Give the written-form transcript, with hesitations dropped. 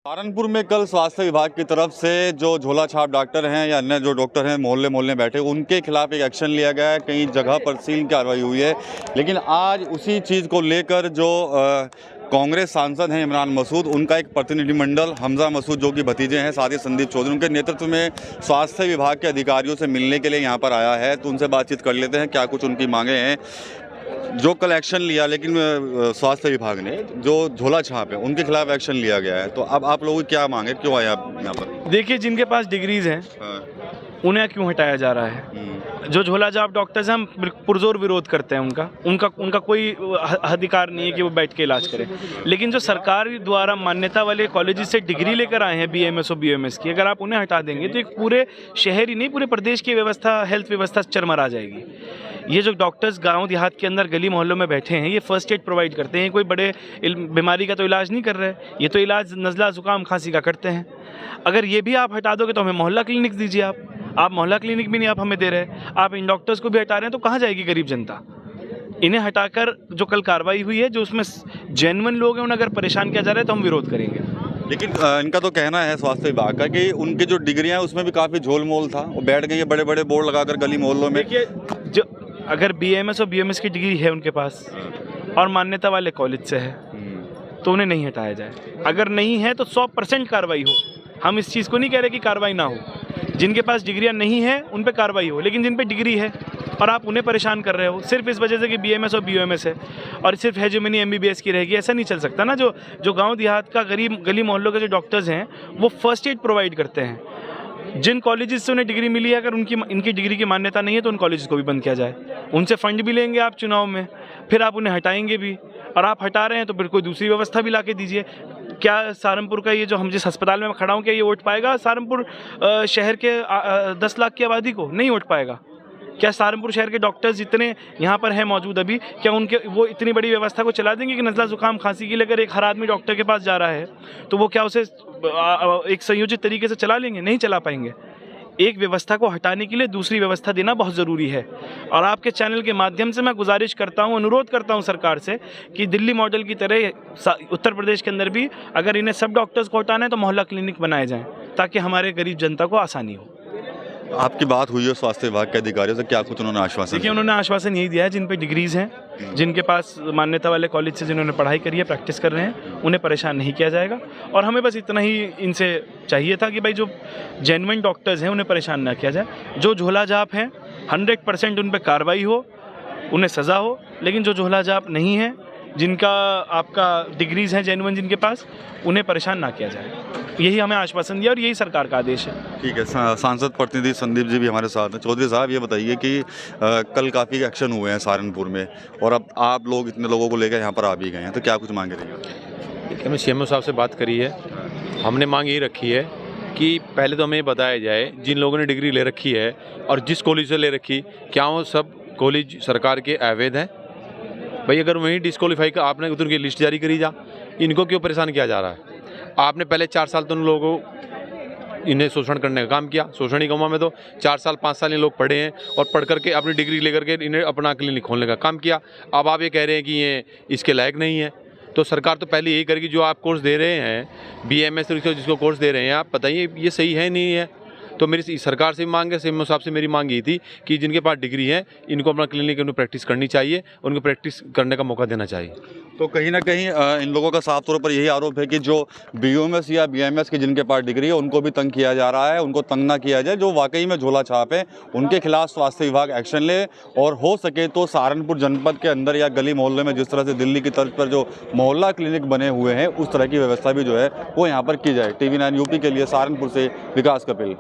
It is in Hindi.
सहारनपुर में कल स्वास्थ्य विभाग की तरफ से जो झोला छाप डॉक्टर हैं या अन्य जो डॉक्टर हैं मोहल्ले मोहल्ले बैठे उनके खिलाफ एक एक्शन लिया गया है। कई जगह पर सील कार्रवाई हुई है। लेकिन आज उसी चीज़ को लेकर जो कांग्रेस सांसद हैं इमरान मसूद, उनका एक प्रतिनिधिमंडल हमजा मसूद जो कि भतीजे हैं साथ ही संदीप चौधरी, उनके नेतृत्व में स्वास्थ्य विभाग के अधिकारियों से मिलने के लिए यहाँ पर आया है। तो उनसे बातचीत कर लेते हैं क्या कुछ उनकी मांगे हैं। जो कल एक्शन लिया लेकिन स्वास्थ्य विभाग ने जो झोला छाप है उनके खिलाफ एक्शन लिया गया है, तो अब आप लोगों की क्या मांगे, क्यों आए आप यहाँ पर? देखिए, जिनके पास डिग्रीज हैं उन्हें क्यों हटाया जा रहा है? जो झोला छाप डॉक्टर्स हैं हम पुरजोर विरोध करते हैं। उनका कोई अधिकार नहीं है कि वो बैठ के इलाज करें। लेकिन जो सरकार द्वारा मान्यता वाले कॉलेजेस से डिग्री लेकर आए हैं BAMS और BOMS की, अगर आप उन्हें हटा देंगे तो एक पूरे शहर ही नहीं पूरे प्रदेश की व्यवस्था, हेल्थ व्यवस्था चरमरा जाएगी। ये जो डॉक्टर्स गांव देहात के अंदर गली मोहल्लों में बैठे हैं, ये फर्स्ट एड प्रोवाइड करते हैं। कोई बड़े बीमारी का तो इलाज नहीं कर रहे, ये तो इलाज नज़ला जुकाम खांसी का करते हैं। अगर ये भी आप हटा दोगे तो हमें मोहल्ला क्लिनिक दीजिए। आप मोहल्ला क्लिनिक भी नहीं आप हमें दे रहे, आप इन डॉक्टर्स को भी हटा रहे हैं, तो कहाँ जाएगी गरीब जनता? इन्हें हटाकर जो कल कार्रवाई हुई है, जो उसमें जेन्युइन लोग हैं उन्हें अगर परेशान किया जा रहा है तो हम विरोध करेंगे। लेकिन इनका तो कहना है स्वास्थ्य विभाग का कि उनकी जो डिग्रियां हैं उसमें भी काफ़ी झोल मोल था, वो बैठ गई है बड़े बड़े बोर्ड लगाकर गली मोहल्लों में। देखिए, जो अगर BAMS और BOMS की डिग्री है उनके पास और मान्यता वाले कॉलेज से है तो उन्हें नहीं हटाया जाए। अगर नहीं है तो 100% कार्रवाई हो। हम इस चीज़ को नहीं कह रहे कि कार्रवाई ना हो। जिनके पास डिग्रियां नहीं है उन पे कार्रवाई हो, लेकिन जिन पे डिग्री है और आप उन्हें परेशान कर रहे हो सिर्फ इस वजह से कि BAMS और BOMS है और सिर्फ हेजेमनी MBBS की रहेगी, ऐसा नहीं चल सकता ना। जो गांव देहात का गरीब गली मोहल्लों के जो डॉक्टर्स हैं वो फर्स्ट एड प्रोवाइड करते हैं। जिन कॉलेजेस से उन्हें डिग्री मिली है, अगर इनकी डिग्री की मान्यता नहीं है तो उन कॉलेजेस को भी बंद किया जाए। उनसे फंड भी लेंगे आप चुनाव में, फिर आप उन्हें हटाएंगे भी, और आप हटा रहे हैं तो फिर कोई दूसरी व्यवस्था भी ला के दीजिए। क्या सहारनपुर का ये जो हम जिस अस्पताल में खड़ा हूँ, क्या ये वोट पाएगा सहारनपुर शहर के 10 लाख की आबादी को? नहीं वोट पाएगा। क्या सहारनपुर शहर के डॉक्टर्स जितने यहाँ पर हैं मौजूद अभी, क्या वो इतनी बड़ी व्यवस्था को चला देंगे कि नज़ला जुकाम खांसी के लिए अगर एक हर आदमी डॉक्टर के पास जा रहा है तो वो क्या उसे एक संयोजित तरीके से चला लेंगे? नहीं चला पाएंगे। एक व्यवस्था को हटाने के लिए दूसरी व्यवस्था देना बहुत ज़रूरी है। और आपके चैनल के माध्यम से मैं गुजारिश करता हूं, अनुरोध करता हूं सरकार से कि दिल्ली मॉडल की तरह उत्तर प्रदेश के अंदर भी अगर इन्हें सब डॉक्टर्स को हटाना है तो मोहल्ला क्लिनिक बनाए जाएं, ताकि हमारे गरीब जनता को आसानी हो। आपकी बात हुई है स्वास्थ्य विभाग के अधिकारियों से, क्या कुछ उन्होंने आश्वासन? देखिए, उन्होंने आश्वासन यही दिया है जिन पे डिग्रीज हैं, जिनके पास मान्यता वाले कॉलेज से जिन्होंने पढ़ाई करी है, प्रैक्टिस कर रहे हैं, उन्हें परेशान नहीं किया जाएगा। और हमें बस इतना ही इनसे चाहिए था कि भाई जो जेन्युइन डॉक्टर्स हैं उन्हें परेशान ना किया जाए। जो झोला झाप हैं 100% उन पर कार्रवाई हो, उन्हें सज़ा हो। लेकिन जो झोला झाप नहीं है, जिनका आपका डिग्रीज हैं जेन्युइन जिनके पास, उन्हें परेशान ना किया जाए। यही हमें आश्वासन दिया और यही सरकार का आदेश है। ठीक है। सांसद प्रतिनिधि संदीप जी भी हमारे साथ हैं। चौधरी साहब, ये बताइए कि कल काफ़ी एक्शन हुए हैं सहारनपुर में और अब आप लोग इतने लोगों को लेकर यहाँ पर आ भी गए हैं, तो क्या कुछ मांगे रही? देखिए, हमने CMO साहब से बात करी है। हमने मांग यही रखी है कि पहले तो हमें बताया जाए जिन लोगों ने डिग्री ले रखी है और जिस कॉलेज से ले रखी, क्या वो सब कॉलेज सरकार के अवैध हैं? भाई अगर वहीं डिस्क्वालीफाई का आपने उनकी लिस्ट जारी करी जा, इनको क्यों परेशान किया जा रहा है? आपने पहले 4 साल तो उन लोगों को इन्हें शोषण करने का काम किया। शोषण ही कमा में तो 4 साल 5 साल ये लोग पढ़े हैं और पढ़ करके अपनी डिग्री लेकर के इन्हें अपना क्लिनिक खोलने का काम किया। अब आप ये कह रहे हैं कि ये इसके लायक नहीं है, तो सरकार तो पहले यही करेगी। जो आप कोर्स दे रहे हैं BAMS जिसको कोर्स दे रहे हैं, आप बताइए ये सही है नहीं है? तो मेरी सरकार से मांग है, CMO साहब से मेरी मांग ये थी कि जिनके पास डिग्री है इनको अपना क्लिनिक उन्हें प्रैक्टिस करनी चाहिए, उनको प्रैक्टिस करने का मौका देना चाहिए। तो कहीं ना कहीं इन लोगों का साफ तौर पर यही आरोप है कि जो BOMS या BAMS की जिनके पास डिग्री है उनको भी तंग किया जा रहा है, उनको तंग ना किया जाए। जो वाकई में झोला छाप है उनके खिलाफ स्वास्थ्य विभाग एक्शन ले और हो सके तो सहारनपुर जनपद के अंदर या गली मोहल्ले में जिस तरह से दिल्ली की तर्ज पर जो मोहल्ला क्लिनिक बने हुए हैं उस तरह की व्यवस्था भी जो है वो यहाँ पर की जाए। TV9 UP के लिए सहारनपुर से विकास कपिल।